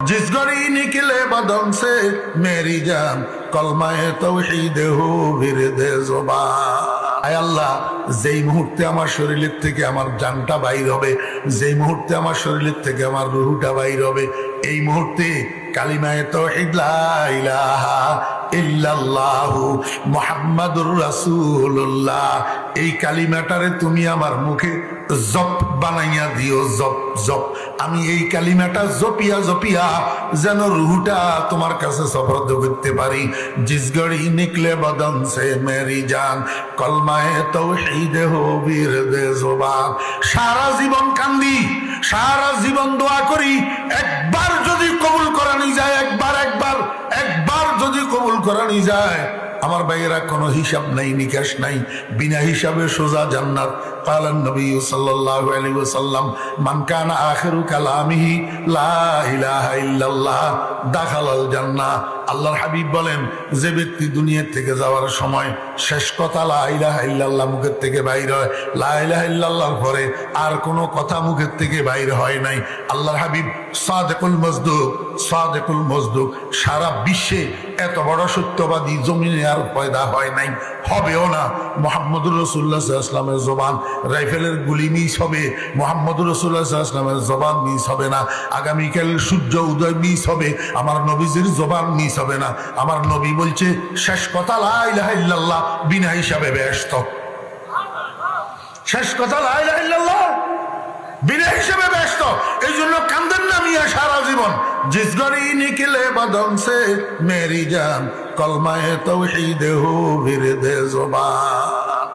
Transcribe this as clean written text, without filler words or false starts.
जिस घड़ी निकले बदन से मेरी जान कलमाए तौहीद हो विरदे जुबान। আয় আল্লাহ, যেই মুহূর্তে আমার শরীরের থেকে আমার জানটা বাইর হবে, যেই মুহূর্তে আমার শরীরের থেকে আমার রুহটা বাইর হবে, এই মুহূর্তে কালিমায়ে তাওহীদ লা ইলাহা ইল্লাল্লাহু মুহাম্মাদুর রাসূলুল্লাহ, এই কালিমাটারে তুমি আমার মুখে জপ বানাইয়া দিও। জপ জপ, আমি এই কালিমাটা জপিয়া জপিয়া যেন রুহটা তোমার কাছে সফরদ করতে পারি। জিস গড়ি নিকলে বদন সে মেরি জান কলমায়ে তাওহীদ হো বিরদে জুবান। সারা জীবন কান্দি, সারা জীবন দোয়া করি, একবার যদি কবুল করানি যায়, একবার যদি কবুল করানি যায়, আমার ভাইয়েরা কোনো হিসাব নাই, নিকাশ নাই, বিনা হিসাবে সোজা জান্নাত। قال النبي صلى الله عليه وسلم من كان آخر كلامه لا إله إلا الله دخل الجنة। আল্লাহর হাবিব বলেন, যে ব্যক্তি দুনিয়া থেকে যাওয়ার সময় শেষ কথা লা ইলাহা ইল্লাল্লাহ মুখের থেকে বাইর হয়, লা ইলাহা ইল্লাল্লাহর পরে আর কোনো কথা মুখের থেকে বাইর হয় নাই, আল্লাহর হাবিব সাদেকুল মজদুক, সাদেকুল মজদুক, সারা বিশ্বে এত বড় সত্যবাদী জমিনে আর পয়দা হয় নাই, হবেও না। মুহাম্মদুর রাসূলুল্লাহ সাল্লাল্লাহু আলাইহি ওয়াসাল্লামের জবান, রাইফেলের গুলি মিস হবে, মুহাম্মদুর রাসূলুল্লাহ সাল্লাল্লাহু আলাইহি ওয়াসাল্লামের জবান মিস হবে না। আগামীকাল সূর্য উদয় মিস হবে, আমার নবীজির জবান মিস হবে না। আমার নবী বলছে শেষ কথা লা ইলাহা ইল্লাল্লাহ, বিনা হিসাবে বেহেশত। শেষ কথা লা ইলাহা ইল্লাল্লাহ, বিনা হিসাবে বেহেশত। এই জন্য কান্দেন না মিয়া সারা জীবন। জিস ঘড়ি নিকলে বদন সে মেরি জান কলমায়ে তাওহীদ হো বিরদে জুবান।